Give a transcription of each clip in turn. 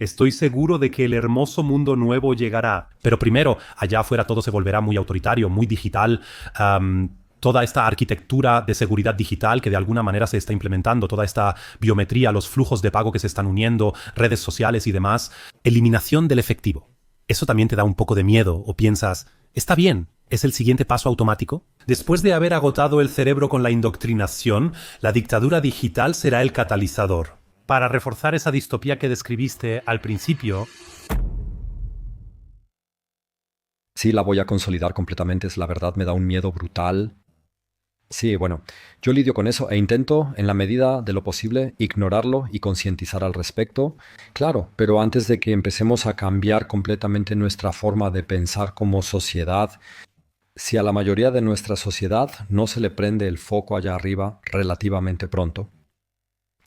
Estoy seguro de que el hermoso mundo nuevo llegará. Pero primero, allá afuera todo se volverá muy autoritario, muy digital. Toda esta arquitectura de seguridad digital que de alguna manera se está implementando, toda esta biometría, los flujos de pago que se están uniendo, redes sociales y demás. Eliminación del efectivo. ¿Eso también te da un poco de miedo o piensas, está bien, es el siguiente paso automático? Después de haber agotado el cerebro con la indoctrinación, la dictadura digital será el catalizador. Para reforzar esa distopía que describiste al principio. Sí, la voy a consolidar completamente, es la verdad, me da un miedo brutal. Sí, bueno, yo lidio con eso e intento, en la medida de lo posible, ignorarlo y concientizar al respecto. Claro, pero antes de que empecemos a cambiar completamente nuestra forma de pensar como sociedad, si a la mayoría de nuestra sociedad no se le prende el foco allá arriba relativamente pronto,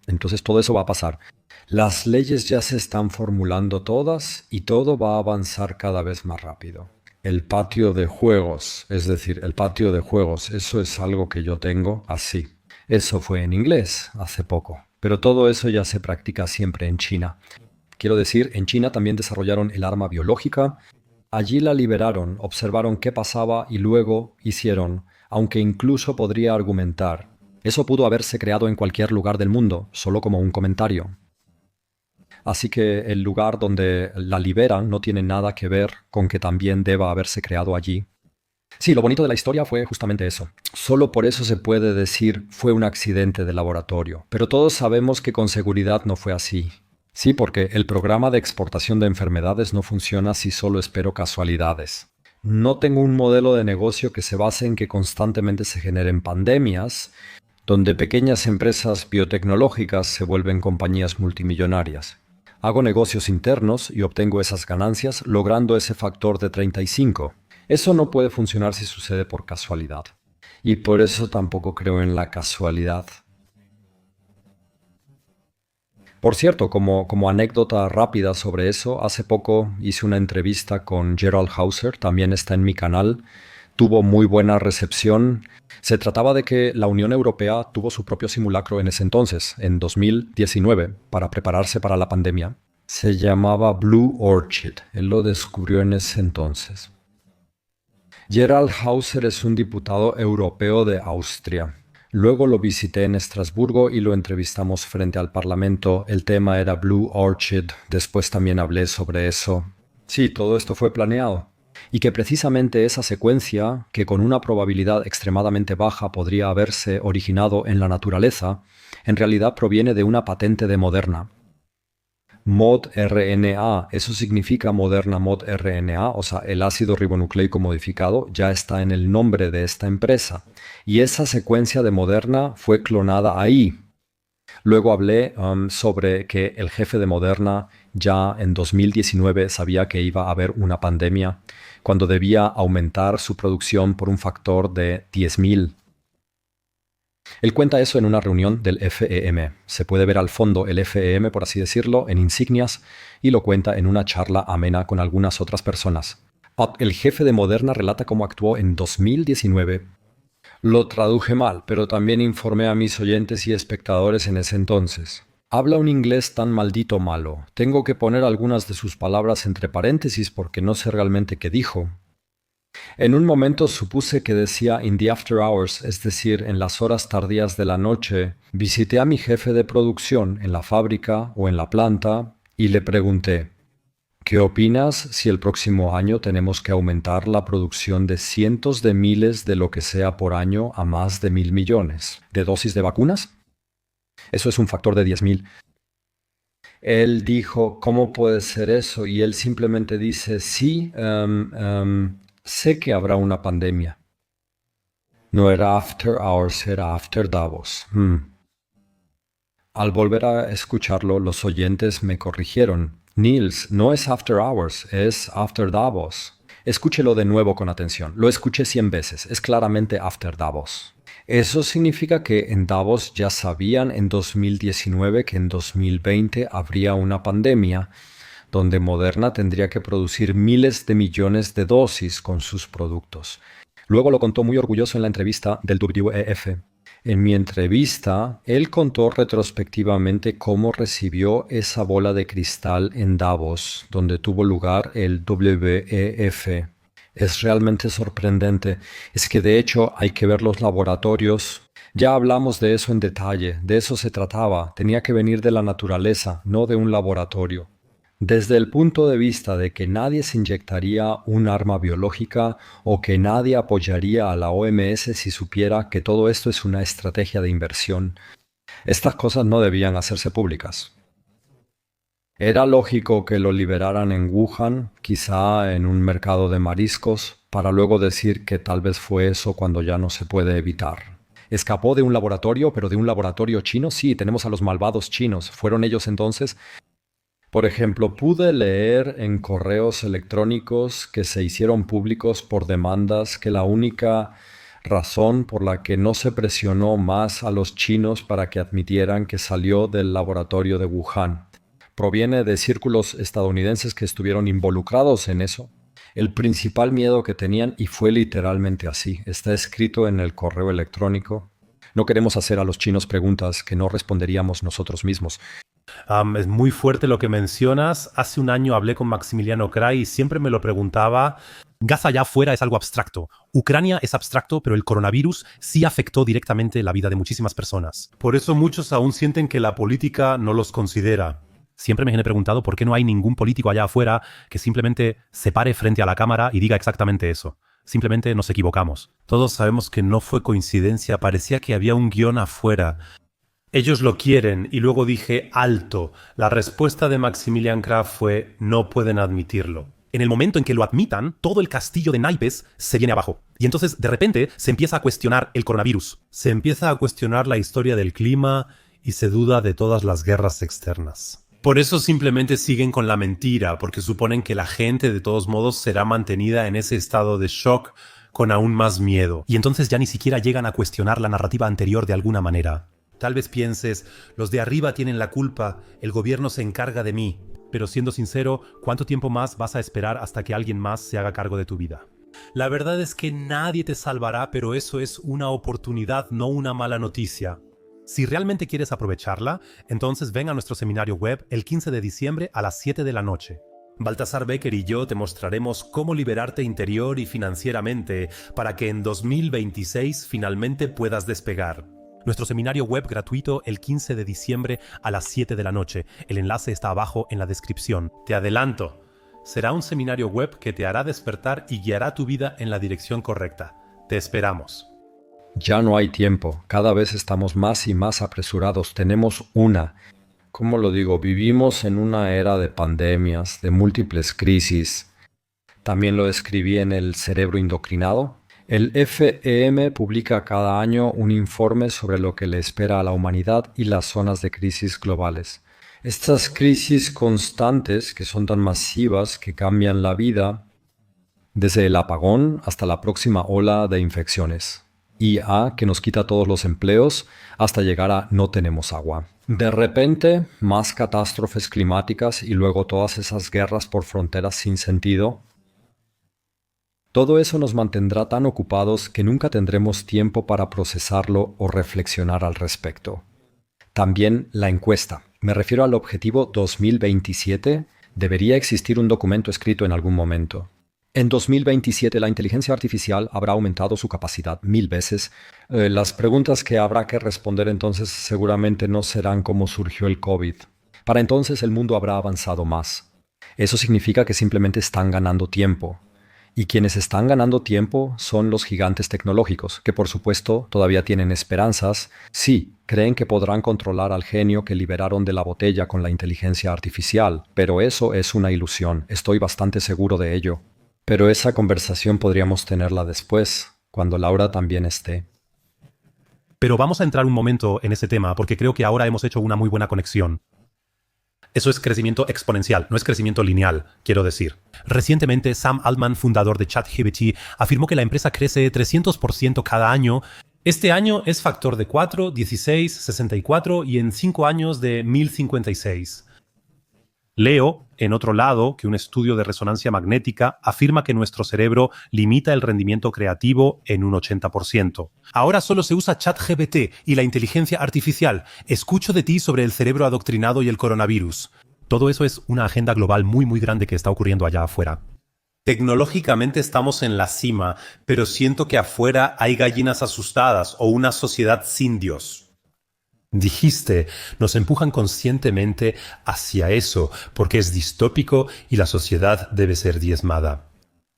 entonces todo eso va a pasar. Las leyes ya se están formulando todas y todo va a avanzar cada vez más rápido. El patio de juegos, es decir, el patio de juegos, eso es algo que yo tengo así. Eso fue en inglés hace poco, pero todo eso ya se practica siempre en China. Quiero decir, en China también desarrollaron el arma biológica. Allí la liberaron, observaron qué pasaba y luego hicieron, aunque incluso podría argumentar. Eso pudo haberse creado en cualquier lugar del mundo, solo como un comentario. Así que el lugar donde la liberan no tiene nada que ver con que también deba haberse creado allí. Sí, lo bonito de la historia fue justamente eso. Solo por eso se puede decir fue un accidente de laboratorio. Pero todos sabemos que con seguridad no fue así. Sí, porque el programa de exportación de enfermedades no funciona si solo espero casualidades. No tengo un modelo de negocio que se base en que constantemente se generen pandemias, donde pequeñas empresas biotecnológicas se vuelven compañías multimillonarias. Hago negocios internos y obtengo esas ganancias logrando ese factor de 35. Eso no puede funcionar si sucede por casualidad. Y por eso tampoco creo en la casualidad. Por cierto, como anécdota rápida sobre eso, hace poco hice una entrevista con Gerald Hauser, también está en mi canal. Tuvo muy buena recepción. Se trataba de que la Unión Europea tuvo su propio simulacro en ese entonces, en 2019, para prepararse para la pandemia. Se llamaba Blue Orchid. Él lo descubrió en ese entonces. Gerald Hauser es un diputado europeo de Austria. Luego lo visité en Estrasburgo y lo entrevistamos frente al Parlamento. El tema era Blue Orchid. Después también hablé sobre eso. Sí, todo esto fue planeado. Y que precisamente esa secuencia, que con una probabilidad extremadamente baja podría haberse originado en la naturaleza, en realidad proviene de una patente de Moderna. ModRNA, eso significa Moderna ModRNA, o sea, el ácido ribonucleico modificado ya está en el nombre de esta empresa. Y esa secuencia de Moderna fue clonada ahí. Luego hablé sobre que el jefe de Moderna ya en 2019 sabía que iba a haber una pandemia cuando debía aumentar su producción por un factor de 10.000. Él cuenta eso en una reunión del FEM. Se puede ver al fondo el FEM, por así decirlo, en insignias, y lo cuenta en una charla amena con algunas otras personas. El jefe de Moderna relata cómo actuó en 2019. Lo traduje mal, pero también informé a mis oyentes y espectadores en ese entonces. Habla un inglés tan maldito malo. Tengo que poner algunas de sus palabras entre paréntesis porque no sé realmente qué dijo. En un momento supuse que decía in the after hours, es decir, en las horas tardías de la noche. Visité a mi jefe de producción en la fábrica o en la planta y le pregunté, ¿qué opinas si el próximo año tenemos que aumentar la producción de cientos de miles de lo que sea por año a más de 1.000 millones de dosis de vacunas? Eso es un factor de 10.000. Él dijo, ¿cómo puede ser eso? Y él simplemente dice, sí, sé que habrá una pandemia. No era after hours, era after Davos. Al volver a escucharlo, los oyentes me corrigieron. Niels, no es after hours, es after Davos. Escúchelo de nuevo con atención. Lo escuché 100 veces. Es claramente after Davos. Eso significa que en Davos ya sabían en 2019 que en 2020 habría una pandemia donde Moderna tendría que producir miles de millones de dosis con sus productos. Luego lo contó muy orgulloso en la entrevista del WEF. En mi entrevista, él contó retrospectivamente cómo recibió esa bola de cristal en Davos, donde tuvo lugar el WEF. Es realmente sorprendente. Es que de hecho hay que ver los laboratorios. Ya hablamos de eso en detalle, de eso se trataba. Tenía que venir de la naturaleza, no de un laboratorio. Desde el punto de vista de que nadie se inyectaría un arma biológica o que nadie apoyaría a la OMS si supiera que todo esto es una estrategia de inversión, estas cosas no debían hacerse públicas. Era lógico que lo liberaran en Wuhan, quizá en un mercado de mariscos, para luego decir que tal vez fue eso cuando ya no se puede evitar. Escapó de un laboratorio, pero de un laboratorio chino, sí, tenemos a los malvados chinos. ¿Fueron ellos entonces? Por ejemplo, pude leer en correos electrónicos que se hicieron públicos por demandas que la única razón por la que no se presionó más a los chinos para que admitieran que salió del laboratorio de Wuhan proviene de círculos estadounidenses que estuvieron involucrados en eso. El principal miedo que tenían, y fue literalmente así, está escrito en el correo electrónico. No queremos hacer a los chinos preguntas que no responderíamos nosotros mismos. Es muy fuerte lo que mencionas. Hace un año hablé con Maximiliano Krai y siempre me lo preguntaba. Gaza allá afuera es algo abstracto. Ucrania es abstracto, pero el coronavirus sí afectó directamente la vida de muchísimas personas. Por eso muchos aún sienten que la política no los considera. Siempre me he preguntado por qué no hay ningún político allá afuera que simplemente se pare frente a la cámara y diga exactamente eso. Simplemente nos equivocamos. Todos sabemos que no fue coincidencia, parecía que había un guión afuera. Ellos lo quieren, y luego dije alto. La respuesta de Maximilian Kraft fue no pueden admitirlo. En el momento en que lo admitan, todo el castillo de naipes se viene abajo. Y entonces, de repente, se empieza a cuestionar el coronavirus. Se empieza a cuestionar la historia del clima y se duda de todas las guerras externas. Por eso simplemente siguen con la mentira, porque suponen que la gente de todos modos será mantenida en ese estado de shock con aún más miedo. Y entonces ya ni siquiera llegan a cuestionar la narrativa anterior de alguna manera. Tal vez pienses, los de arriba tienen la culpa, el gobierno se encarga de mí. Pero siendo sincero, ¿cuánto tiempo más vas a esperar hasta que alguien más se haga cargo de tu vida? La verdad es que nadie te salvará, pero eso es una oportunidad, no una mala noticia. Si realmente quieres aprovecharla, entonces ven a nuestro seminario web el 15 de diciembre a las 7 de la noche. Baltasar Becker y yo te mostraremos cómo liberarte interior y financieramente para que en 2026 finalmente puedas despegar. Nuestro seminario web gratuito el 15 de diciembre a las 7 de la noche. El enlace está abajo en la descripción. Te adelanto, será un seminario web que te hará despertar y guiará tu vida en la dirección correcta. Te esperamos. Ya no hay tiempo, cada vez estamos más y más apresurados, ¿cómo lo digo? Vivimos en una era de pandemias, de múltiples crisis. También lo escribí en El cerebro indoctrinado. El FEM publica cada año un informe sobre lo que le espera a la humanidad y las zonas de crisis globales. Estas crisis constantes, que son tan masivas que cambian la vida, desde el apagón hasta la próxima ola de infecciones. IA, que nos quita todos los empleos, hasta llegar a no tenemos agua. De repente, más catástrofes climáticas y luego todas esas guerras por fronteras sin sentido. Todo eso nos mantendrá tan ocupados que nunca tendremos tiempo para procesarlo o reflexionar al respecto. También la encuesta. Me refiero al objetivo 2027. Debería existir un documento escrito en algún momento. En 2027 la inteligencia artificial habrá aumentado su capacidad 1000 veces. Las preguntas que habrá que responder entonces seguramente no serán cómo surgió el COVID. Para entonces el mundo habrá avanzado más. Eso significa que simplemente están ganando tiempo. Y quienes están ganando tiempo son los gigantes tecnológicos, que por supuesto todavía tienen esperanzas. Sí, creen que podrán controlar al genio que liberaron de la botella con la inteligencia artificial, pero eso es una ilusión, estoy bastante seguro de ello. Pero esa conversación podríamos tenerla después, cuando Laura también esté. Pero vamos a entrar un momento en ese tema, porque creo que ahora hemos hecho una muy buena conexión. Eso es crecimiento exponencial, no es crecimiento lineal, quiero decir. Recientemente, Sam Altman, fundador de ChatGPT, afirmó que la empresa crece 300% cada año. Este año es factor de 4, 16, 64 y en 5 años de 1056. Leo, en otro lado, que un estudio de resonancia magnética afirma que nuestro cerebro limita el rendimiento creativo en un 80%. Ahora solo se usa ChatGPT y la inteligencia artificial. Escucho de ti sobre el cerebro adoctrinado y el coronavirus. Todo eso es una agenda global muy muy grande que está ocurriendo allá afuera. Tecnológicamente estamos en la cima, pero siento que afuera hay gallinas asustadas o una sociedad sin Dios. Dijiste, nos empujan conscientemente hacia eso, porque es distópico y la sociedad debe ser diezmada.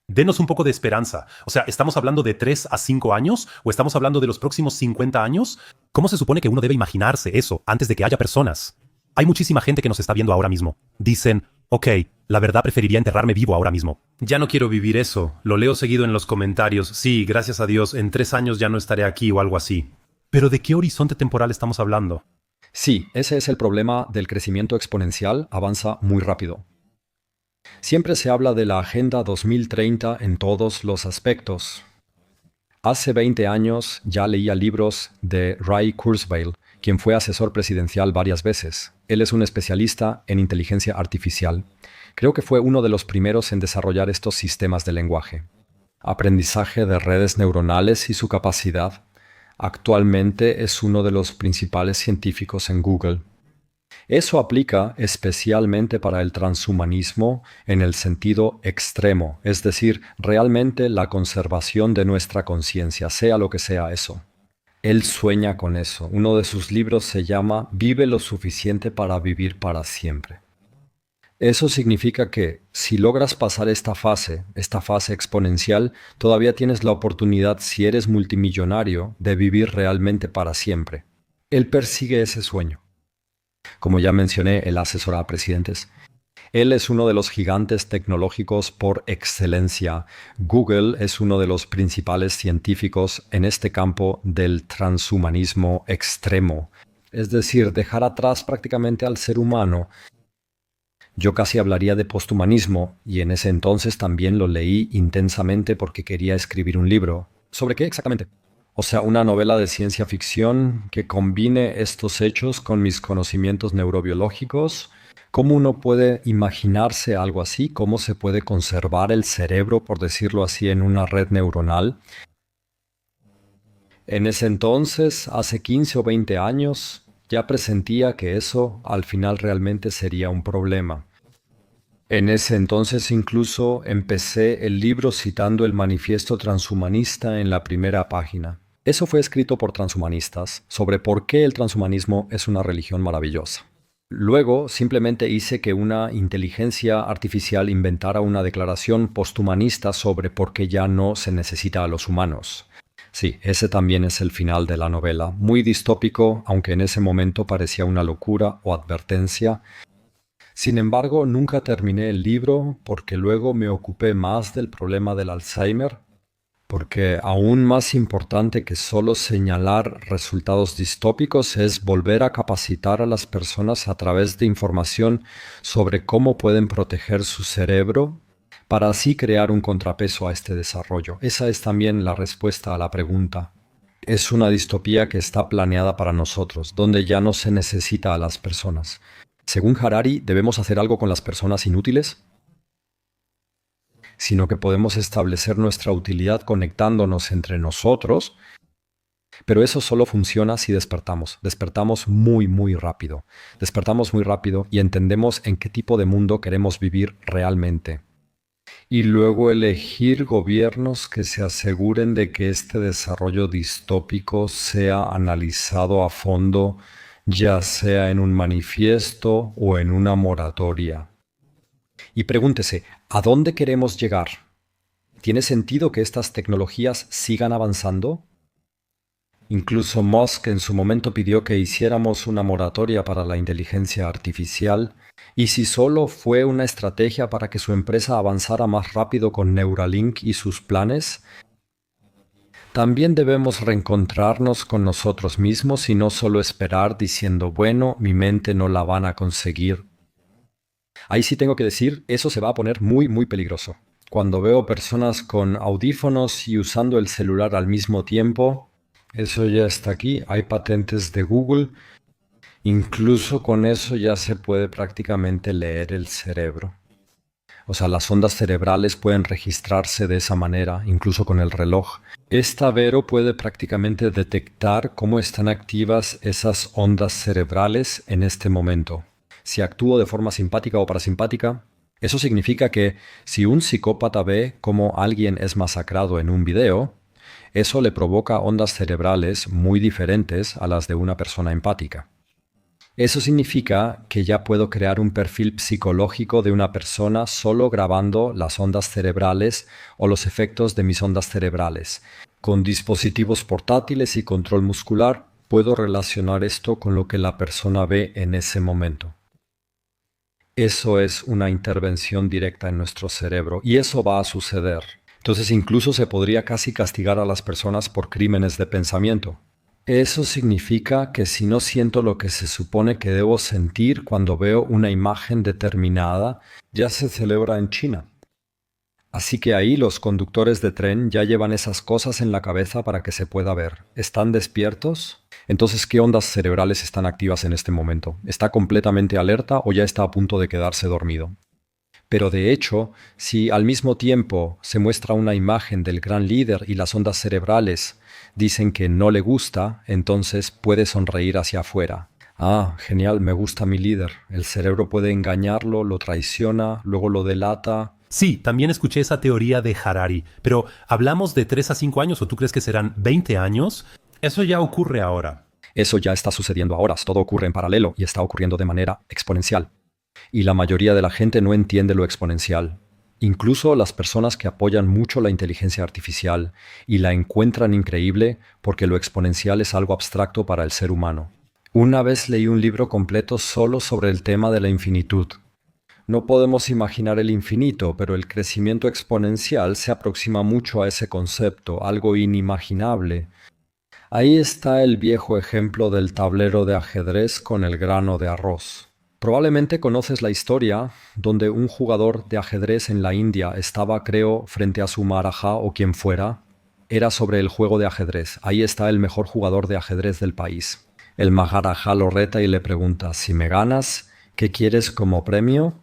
Denos un poco de esperanza. O sea, ¿estamos hablando de 3 a 5 años? ¿O estamos hablando de los próximos 50 años? ¿Cómo se supone que uno debe imaginarse eso antes de que haya personas? Hay muchísima gente que nos está viendo ahora mismo. Dicen, ok, la verdad preferiría enterrarme vivo ahora mismo. Ya no quiero vivir eso. Lo leo seguido en los comentarios. Sí, gracias a Dios, en 3 años ya no estaré aquí o algo así. ¿Pero de qué horizonte temporal estamos hablando? Sí, ese es el problema del crecimiento exponencial, avanza muy rápido. Siempre se habla de la Agenda 2030 en todos los aspectos. Hace 20 años ya leía libros de Ray Kurzweil, quien fue asesor presidencial varias veces. Él es un especialista en inteligencia artificial. Creo que fue uno de los primeros en desarrollar estos sistemas de lenguaje. Aprendizaje de redes neuronales y su capacidad. Actualmente es uno de los principales científicos en Google. Eso aplica especialmente para el transhumanismo en el sentido extremo, es decir, realmente la conservación de nuestra conciencia, sea lo que sea eso. Él sueña con eso. Uno de sus libros se llama Vive lo suficiente para vivir para siempre. Eso significa que si logras pasar esta fase exponencial, todavía tienes la oportunidad, si eres multimillonario, de vivir realmente para siempre. Él persigue ese sueño. Como ya mencioné, él asesora a presidentes. Él es uno de los gigantes tecnológicos por excelencia. Google es uno de los principales científicos en este campo del transhumanismo extremo. Es decir, dejar atrás prácticamente al ser humano. Yo casi hablaría de posthumanismo, y en ese entonces también lo leí intensamente porque quería escribir un libro. ¿Sobre qué exactamente? O sea, una novela de ciencia ficción que combine estos hechos con mis conocimientos neurobiológicos. ¿Cómo uno puede imaginarse algo así? ¿Cómo se puede conservar el cerebro, por decirlo así, en una red neuronal? En ese entonces, hace 15 o 20 años, ya presentía que eso al final realmente sería un problema. En ese entonces incluso empecé el libro citando el manifiesto transhumanista en la primera página. Eso fue escrito por transhumanistas sobre por qué el transhumanismo es una religión maravillosa. Luego simplemente hice que una inteligencia artificial inventara una declaración posthumanista sobre por qué ya no se necesita a los humanos. Sí, ese también es el final de la novela, muy distópico, aunque en ese momento parecía una locura o advertencia. Sin embargo, nunca terminé el libro porque luego me ocupé más del problema del Alzheimer, porque aún más importante que solo señalar resultados distópicos es volver a capacitar a las personas a través de información sobre cómo pueden proteger su cerebro para así crear un contrapeso a este desarrollo. Esa es también la respuesta a la pregunta. Es una distopía que está planeada para nosotros, donde ya no se necesita a las personas. Según Harari, ¿debemos hacer algo con las personas inútiles? Sino que podemos establecer nuestra utilidad conectándonos entre nosotros, pero eso solo funciona si despertamos. Despertamos muy, muy rápido. Despertamos muy rápido y entendemos en qué tipo de mundo queremos vivir realmente. Y luego elegir gobiernos que se aseguren de que este desarrollo distópico sea analizado a fondo, ya sea en un manifiesto o en una moratoria. Y pregúntese, ¿a dónde queremos llegar? ¿Tiene sentido que estas tecnologías sigan avanzando? Incluso Musk en su momento pidió que hiciéramos una moratoria para la inteligencia artificial, y si solo fue una estrategia para que su empresa avanzara más rápido con Neuralink y sus planes, también debemos reencontrarnos con nosotros mismos y no solo esperar diciendo, bueno, mi mente no la van a conseguir. Ahí sí tengo que decir, eso se va a poner muy, muy peligroso. Cuando veo personas con audífonos y usando el celular al mismo tiempo, eso ya está aquí, hay patentes de Google. Incluso con eso ya se puede prácticamente leer el cerebro. O sea, las ondas cerebrales pueden registrarse de esa manera, incluso con el reloj. Esta Vero puede prácticamente detectar cómo están activas esas ondas cerebrales en este momento. Si actúo de forma simpática o parasimpática, eso significa que si un psicópata ve cómo alguien es masacrado en un video, eso le provoca ondas cerebrales muy diferentes a las de una persona empática. Eso significa que ya puedo crear un perfil psicológico de una persona solo grabando las ondas cerebrales o los efectos de mis ondas cerebrales. Con dispositivos portátiles y control muscular, puedo relacionar esto con lo que la persona ve en ese momento. Eso es una intervención directa en nuestro cerebro y eso va a suceder. Entonces incluso se podría casi castigar a las personas por crímenes de pensamiento. Eso significa que si no siento lo que se supone que debo sentir cuando veo una imagen determinada, ya se celebra en China. Así que ahí los conductores de tren ya llevan esas cosas en la cabeza para que se pueda ver. ¿Están despiertos? Entonces, ¿qué ondas cerebrales están activas en este momento? ¿Está completamente alerta o ya está a punto de quedarse dormido? Pero de hecho, si al mismo tiempo se muestra una imagen del gran líder y las ondas cerebrales dicen que no le gusta, entonces puede sonreír hacia afuera. Ah, genial, me gusta mi líder. El cerebro puede engañarlo, lo traiciona, luego lo delata. Sí, también escuché esa teoría de Harari, pero ¿hablamos de 3 a 5 años o tú crees que serán 20 años? Eso ya ocurre ahora. Eso ya está sucediendo ahora, todo ocurre en paralelo y está ocurriendo de manera exponencial. Y la mayoría de la gente no entiende lo exponencial. Incluso las personas que apoyan mucho la inteligencia artificial y la encuentran increíble porque lo exponencial es algo abstracto para el ser humano. Una vez leí un libro completo solo sobre el tema de la infinitud. No podemos imaginar el infinito, pero el crecimiento exponencial se aproxima mucho a ese concepto, algo inimaginable. Ahí está el viejo ejemplo del tablero de ajedrez con el grano de arroz. Probablemente conoces la historia donde un jugador de ajedrez en la India estaba, creo, frente a su Maharaja o quien fuera. Era sobre el juego de ajedrez. Ahí está el mejor jugador de ajedrez del país. El Maharaja lo reta y le pregunta, si me ganas, ¿qué quieres como premio?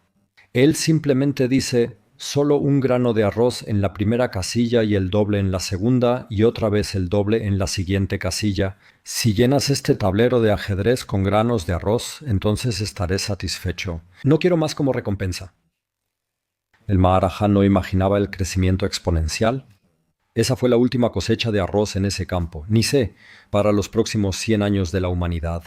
Él simplemente dice, solo un grano de arroz en la primera casilla y el doble en la segunda y otra vez el doble en la siguiente casilla. Si llenas este tablero de ajedrez con granos de arroz, entonces estaré satisfecho. No quiero más como recompensa. El Maharaja no imaginaba el crecimiento exponencial. Esa fue la última cosecha de arroz en ese campo, ni sé, para los próximos 100 años de la humanidad.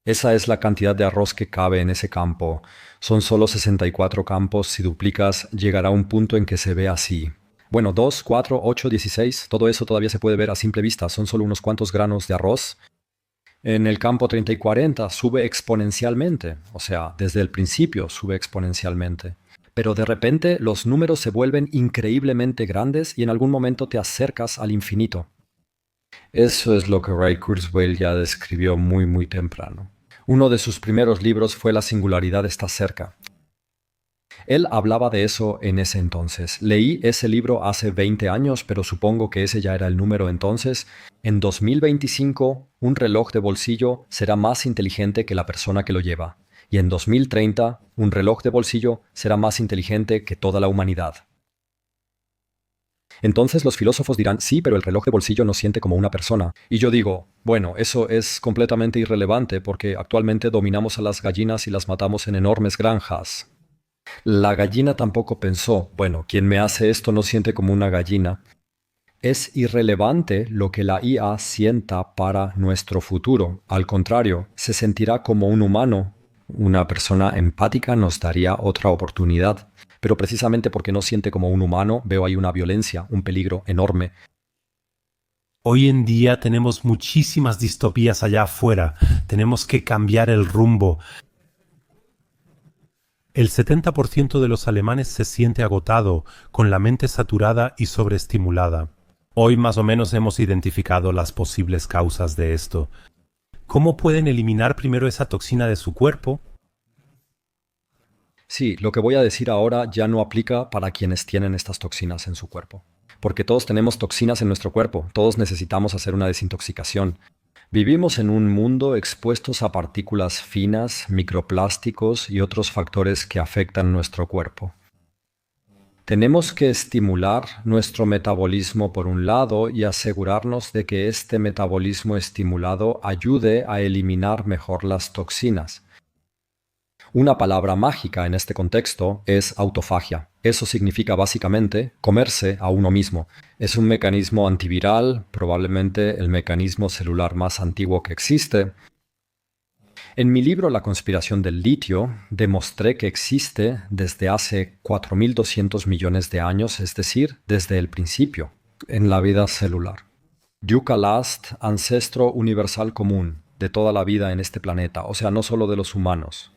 Esa es la cantidad de arroz que cabe en ese campo. Son solo 64 campos. Si duplicas, llegará un punto en que se ve así. Bueno, 2, 4, 8, 16, todo eso todavía se puede ver a simple vista. Son solo unos cuantos granos de arroz. En el campo 30 y 40 sube exponencialmente. O sea, desde el principio sube exponencialmente. Pero de repente los números se vuelven increíblemente grandes y en algún momento te acercas al infinito. Eso es lo que Ray Kurzweil ya describió muy temprano. Uno de sus primeros libros fue La singularidad está cerca. Él hablaba de eso en ese entonces. Leí ese libro hace 20 años, pero supongo que ese ya era el número entonces. En 2025, un reloj de bolsillo será más inteligente que la persona que lo lleva. Y en 2030, un reloj de bolsillo será más inteligente que toda la humanidad. Entonces los filósofos dirán, sí, pero el reloj de bolsillo no siente como una persona. Y yo digo, bueno, eso es completamente irrelevante porque actualmente dominamos a las gallinas y las matamos en enormes granjas. La gallina tampoco pensó, bueno, quien me hace esto no siente como una gallina. Es irrelevante lo que la IA sienta para nuestro futuro. Al contrario, se sentirá como un humano. Una persona empática nos daría otra oportunidad. Pero precisamente porque no siente como un humano, veo ahí una violencia, un peligro enorme. Hoy en día tenemos muchísimas distopías allá afuera. Tenemos que cambiar el rumbo. El 70% de los alemanes se siente agotado, con la mente saturada y sobreestimulada. Hoy más o menos hemos identificado las posibles causas de esto. ¿Cómo pueden eliminar primero esa toxina de su cuerpo? Sí, lo que voy a decir ahora ya no aplica para quienes tienen estas toxinas en su cuerpo. Porque todos tenemos toxinas en nuestro cuerpo, todos necesitamos hacer una desintoxicación. Vivimos en un mundo expuestos a partículas finas, microplásticos y otros factores que afectan nuestro cuerpo. Tenemos que estimular nuestro metabolismo por un lado y asegurarnos de que este metabolismo estimulado ayude a eliminar mejor las toxinas. Una palabra mágica en este contexto es autofagia. Eso significa básicamente comerse a uno mismo. Es un mecanismo antiviral, probablemente el mecanismo celular más antiguo que existe. En mi libro La conspiración del litio, demostré que existe desde hace 4.200 millones de años, es decir, desde el principio, en la vida celular. Yucca Last, ancestro universal común de toda la vida en este planeta, o sea, no solo de los humanos.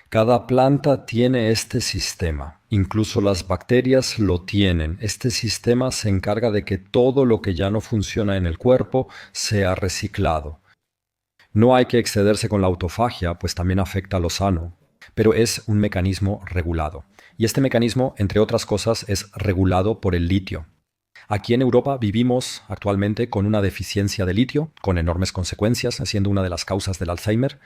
Cada planta tiene este sistema, incluso las bacterias lo tienen. Este sistema se encarga de que todo lo que ya no funciona en el cuerpo sea reciclado. No hay que excederse con la autofagia, pues también afecta a lo sano, pero es un mecanismo regulado. Y este mecanismo, entre otras cosas, es regulado por el litio. Aquí en Europa vivimos actualmente con una deficiencia de litio, con enormes consecuencias, siendo una de las causas del Alzheimer,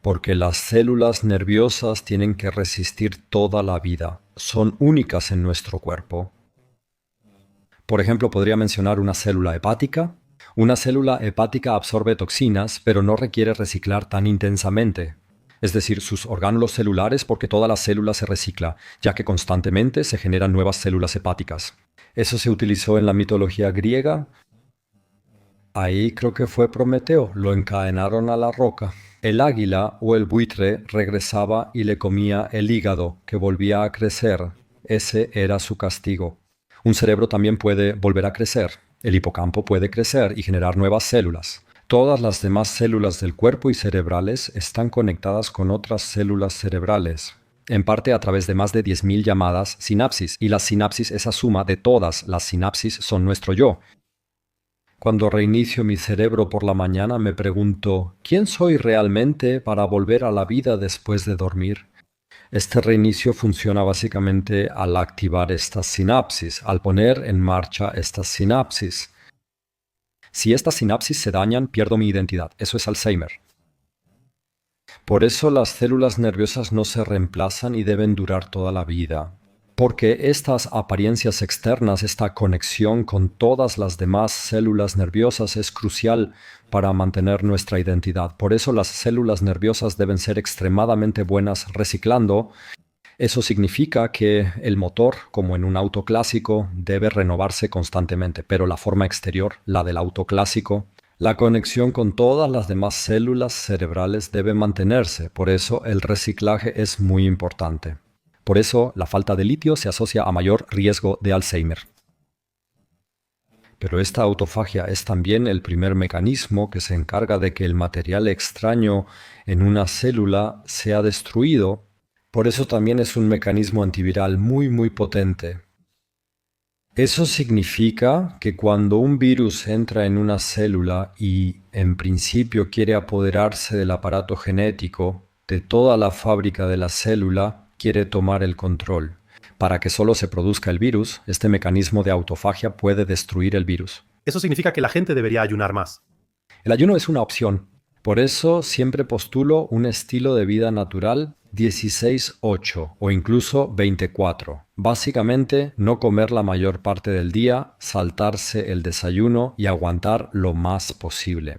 porque las células nerviosas tienen que resistir toda la vida. Son únicas en nuestro cuerpo. Por ejemplo, podría mencionar una célula hepática. Una célula hepática absorbe toxinas, pero no requiere reciclar tan intensamente. Es decir, sus orgánulos celulares, porque toda la célula se recicla, ya que constantemente se generan nuevas células hepáticas. Eso se utilizó en la mitología griega. Ahí creo que fue Prometeo, lo encadenaron a la roca. El águila o el buitre regresaba y le comía el hígado, que volvía a crecer. Ese era su castigo. Un cerebro también puede volver a crecer. El hipocampo puede crecer y generar nuevas células. Todas las demás células del cuerpo y cerebrales están conectadas con otras células cerebrales, en parte a través de más de 10.000 llamadas sinapsis, y la sinapsis, esa suma de todas las sinapsis, son nuestro yo. Cuando reinicio mi cerebro por la mañana me pregunto, ¿quién soy realmente para volver a la vida después de dormir? Este reinicio funciona básicamente al activar estas sinapsis, al poner en marcha estas sinapsis. Si estas sinapsis se dañan, pierdo mi identidad. Eso es Alzheimer. Por eso las células nerviosas no se reemplazan y deben durar toda la vida. Porque estas apariencias externas, esta conexión con todas las demás células nerviosas es crucial para mantener nuestra identidad. Por eso las células nerviosas deben ser extremadamente buenas reciclando. Eso significa que el motor, como en un auto clásico, debe renovarse constantemente, pero la forma exterior, la del auto clásico, la conexión con todas las demás células cerebrales debe mantenerse. Por eso el reciclaje es muy importante. Por eso, la falta de litio se asocia a mayor riesgo de Alzheimer. Pero esta autofagia es también el primer mecanismo que se encarga de que el material extraño en una célula sea destruido. Por eso también es un mecanismo antiviral muy potente. Eso significa que cuando un virus entra en una célula y, en principio, quiere apoderarse del aparato genético, de toda la fábrica de la célula, quiere tomar el control. Para que solo se produzca el virus, este mecanismo de autofagia puede destruir el virus. Eso significa que la gente debería ayunar más. El ayuno es una opción. Por eso siempre postulo un estilo de vida natural 16-8 o incluso 24. Básicamente, no comer la mayor parte del día, saltarse el desayuno y aguantar lo más posible.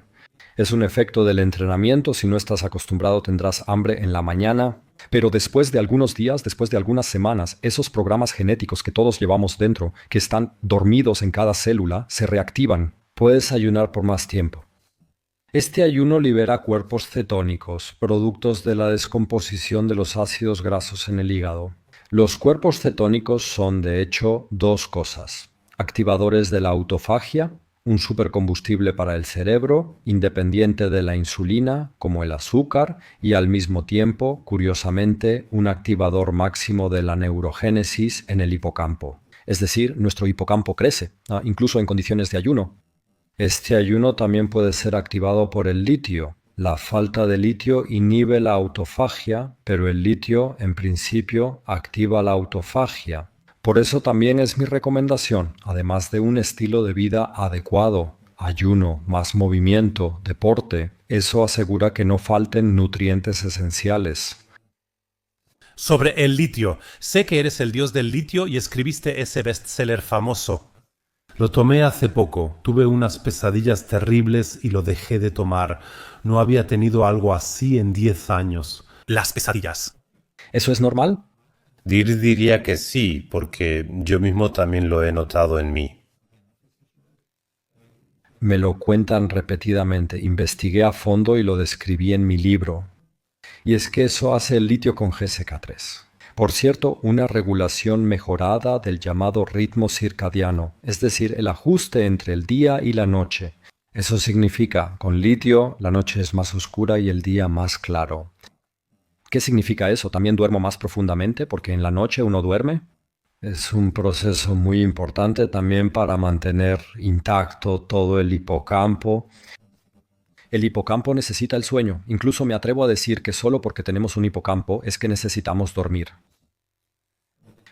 Es un efecto del entrenamiento. Si no estás acostumbrado, tendrás hambre en la mañana. Pero después de algunos días, después de algunas semanas, esos programas genéticos que todos llevamos dentro, que están dormidos en cada célula, se reactivan. Puedes ayunar por más tiempo. Este ayuno libera cuerpos cetónicos, productos de la descomposición de los ácidos grasos en el hígado. Los cuerpos cetónicos son, de hecho, dos cosas: activadores de la autofagia, un supercombustible para el cerebro, independiente de la insulina, como el azúcar, y al mismo tiempo, curiosamente, un activador máximo de la neurogénesis en el hipocampo. Es decir, nuestro hipocampo crece, incluso en condiciones de ayuno. Este ayuno también puede ser activado por el litio. La falta de litio inhibe la autofagia, pero el litio, en principio, activa la autofagia. Por eso también es mi recomendación, además de un estilo de vida adecuado, ayuno, más movimiento, deporte. Eso asegura que no falten nutrientes esenciales. Sobre el litio. Sé que eres el dios del litio y escribiste ese bestseller famoso. Lo tomé hace poco. Tuve unas pesadillas terribles y lo dejé de tomar. No había tenido algo así en 10 años. Las pesadillas. ¿Eso es normal? Diría que sí, porque yo mismo también lo he notado en mí. Me lo cuentan repetidamente. Investigué a fondo y lo describí en mi libro. Y es que eso hace el litio con GSK3. Por cierto, una regulación mejorada del llamado ritmo circadiano, es decir, el ajuste entre el día y la noche. Eso significa, con litio, la noche es más oscura y el día más claro. ¿Qué significa eso? ¿También duermo más profundamente porque en la noche uno duerme? Es un proceso muy importante también para mantener intacto todo el hipocampo. El hipocampo necesita el sueño. Incluso me atrevo a decir que solo porque tenemos un hipocampo es que necesitamos dormir.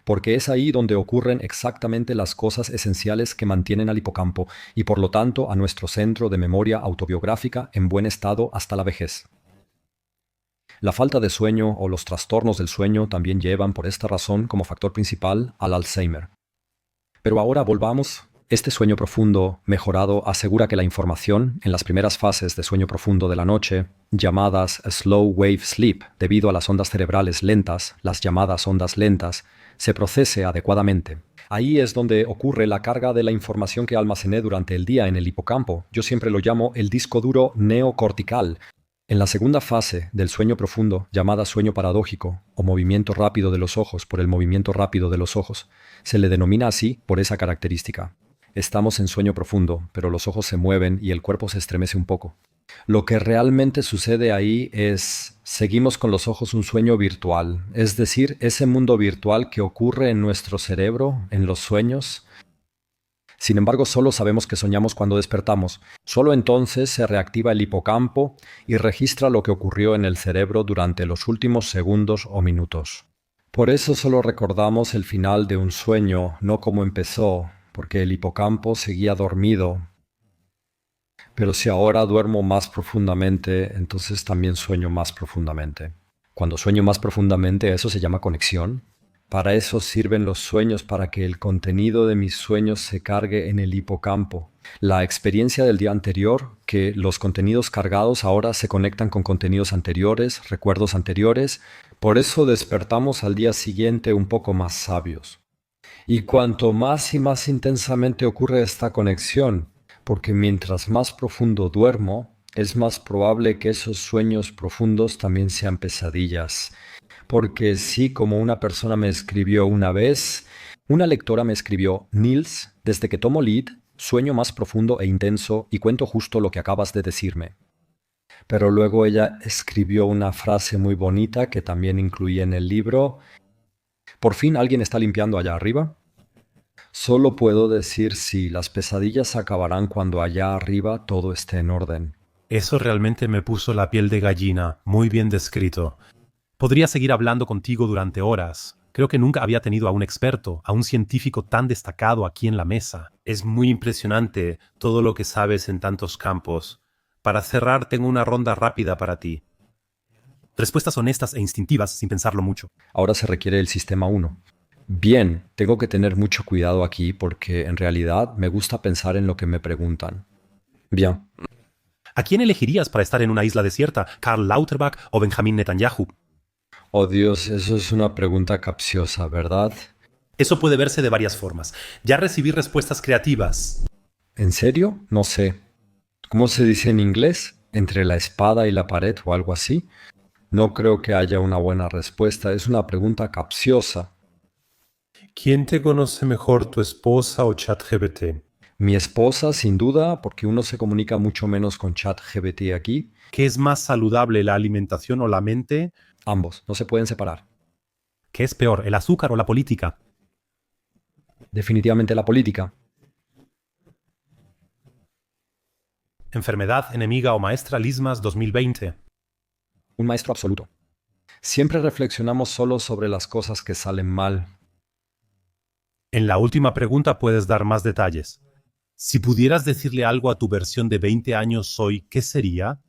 Porque es ahí donde ocurren exactamente las cosas esenciales que mantienen al hipocampo y por lo tanto a nuestro centro de memoria autobiográfica en buen estado hasta la vejez. La falta de sueño o los trastornos del sueño también llevan por esta razón como factor principal al Alzheimer. Pero ahora volvamos. Este sueño profundo mejorado asegura que la información en las primeras fases de sueño profundo de la noche, llamadas slow wave sleep debido a las ondas cerebrales lentas, las llamadas ondas lentas, se procese adecuadamente. Ahí es donde ocurre la carga de la información que almacené durante el día en el hipocampo. Yo siempre lo llamo el disco duro neocortical. En la segunda fase del sueño profundo, llamada sueño paradójico o movimiento rápido de los ojos por el movimiento rápido de los ojos, se le denomina así por esa característica. Estamos en sueño profundo, pero los ojos se mueven y el cuerpo se estremece un poco. Lo que realmente sucede ahí es, seguimos con los ojos un sueño virtual, es decir, ese mundo virtual que ocurre en nuestro cerebro, en los sueños. Sin embargo, solo sabemos que soñamos cuando despertamos. Solo entonces se reactiva el hipocampo y registra lo que ocurrió en el cerebro durante los últimos segundos o minutos. Por eso solo recordamos el final de un sueño, no cómo empezó, porque el hipocampo seguía dormido. Pero si ahora duermo más profundamente, entonces también sueño más profundamente. Cuando sueño más profundamente, eso se llama conexión. Para eso sirven los sueños, para que el contenido de mis sueños se cargue en el hipocampo. La experiencia del día anterior, que los contenidos cargados ahora se conectan con contenidos anteriores, recuerdos anteriores, por eso despertamos al día siguiente un poco más sabios. Y cuanto más y más intensamente ocurre esta conexión, porque mientras más profundo duermo, es más probable que esos sueños profundos también sean pesadillas. Porque sí, como una persona me escribió una vez, una lectora me escribió: Nils, desde que tomo lead, sueño más profundo e intenso y cuento justo lo que acabas de decirme. Pero luego ella escribió una frase muy bonita que también incluí en el libro. ¿Por fin alguien está limpiando allá arriba? Solo puedo decir sí, las pesadillas acabarán cuando allá arriba todo esté en orden. Eso realmente me puso la piel de gallina, muy bien descrito. Podría seguir hablando contigo durante horas. Creo que nunca había tenido a un experto, a un científico tan destacado aquí en la mesa. Es muy impresionante todo lo que sabes en tantos campos. Para cerrar, tengo una ronda rápida para ti. Respuestas honestas e instintivas sin pensarlo mucho. Ahora se requiere el sistema 1. Bien, tengo que tener mucho cuidado aquí porque en realidad me gusta pensar en lo que me preguntan. Bien. ¿A quién elegirías para estar en una isla desierta? ¿Karl Lauterbach o Benjamin Netanyahu? Oh Dios, eso es una pregunta capciosa, ¿verdad? Eso puede verse de varias formas. Ya recibí respuestas creativas. ¿En serio? No sé. ¿Cómo se dice en inglés? ¿Entre la espada y la pared o algo así? No creo que haya una buena respuesta. Es una pregunta capciosa. ¿Quién te conoce mejor, tu esposa o ChatGPT? Mi esposa, sin duda, porque uno se comunica mucho menos con ChatGPT aquí. ¿Qué es más saludable, la alimentación o la mente? Ambos, no se pueden separar. ¿Qué es peor, el azúcar o la política? Definitivamente la política. Enfermedad, enemiga o maestra, Lismas 2020. Un maestro absoluto. Siempre reflexionamos solo sobre las cosas que salen mal. En la última pregunta puedes dar más detalles. Si pudieras decirle algo a tu versión de 20 años hoy, ¿qué sería?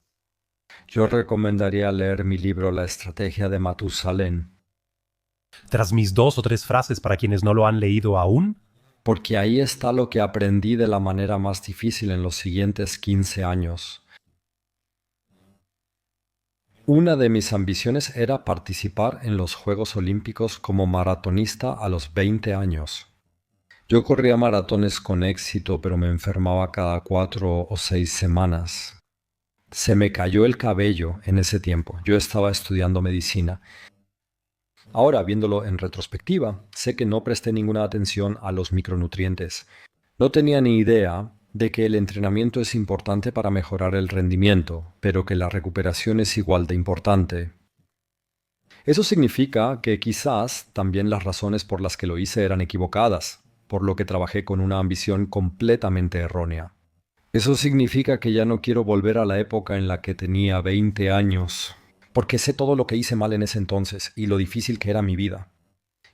Yo recomendaría leer mi libro La estrategia de Matusalén, Tras mis 2 o 3 frases para quienes no lo han leído aún, porque ahí está lo que aprendí de la manera más difícil en los siguientes 15 años. Una de mis ambiciones era participar en los Juegos Olímpicos como maratonista a los 20 años. Yo corría maratones con éxito, pero me enfermaba cada 4 o 6 semanas. Se me cayó el cabello en ese tiempo. Yo estaba estudiando medicina. Ahora, viéndolo en retrospectiva, sé que no presté ninguna atención a los micronutrientes. No tenía ni idea de que el entrenamiento es importante para mejorar el rendimiento, pero que la recuperación es igual de importante. Eso significa que quizás también las razones por las que lo hice eran equivocadas, por lo que trabajé con una ambición completamente errónea. Eso significa que ya no quiero volver a la época en la que tenía 20 años, porque sé todo lo que hice mal en ese entonces y lo difícil que era mi vida.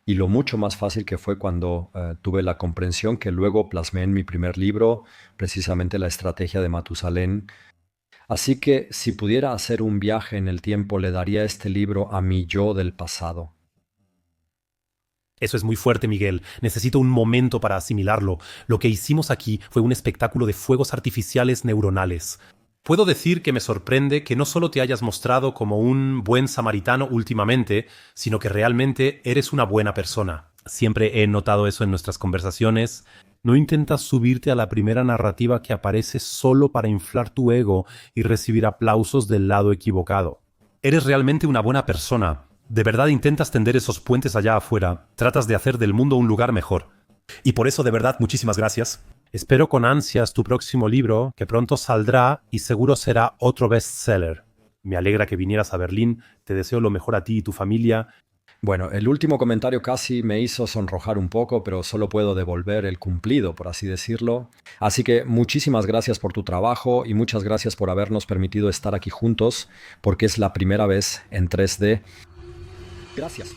Y lo mucho más fácil que fue cuando tuve la comprensión que luego plasmé en mi primer libro, precisamente la estrategia de Matusalén. Así que si pudiera hacer un viaje en el tiempo, le daría este libro a mi yo del pasado. eso es muy fuerte, Miguel. Necesito un momento para asimilarlo. Lo que hicimos aquí fue un espectáculo de fuegos artificiales neuronales. Puedo decir que me sorprende que no solo te hayas mostrado como un buen samaritano últimamente, sino que realmente eres una buena persona. Siempre he notado eso en nuestras conversaciones. No intentas subirte a la primera narrativa que aparece solo para inflar tu ego y recibir aplausos del lado equivocado. Eres realmente una buena persona. De verdad intentas tender esos puentes allá afuera. Tratas de hacer del mundo un lugar mejor. Y por eso, de verdad, muchísimas gracias. Espero con ansias tu próximo libro, que pronto saldrá y seguro será otro bestseller. Me alegra que vinieras a Berlín. Te deseo lo mejor a ti y tu familia. Bueno, el último comentario casi me hizo sonrojar un poco, pero solo puedo devolver el cumplido, por así decirlo. Así que muchísimas gracias por tu trabajo y muchas gracias por habernos permitido estar aquí juntos, porque es la primera vez en 3D. Gracias.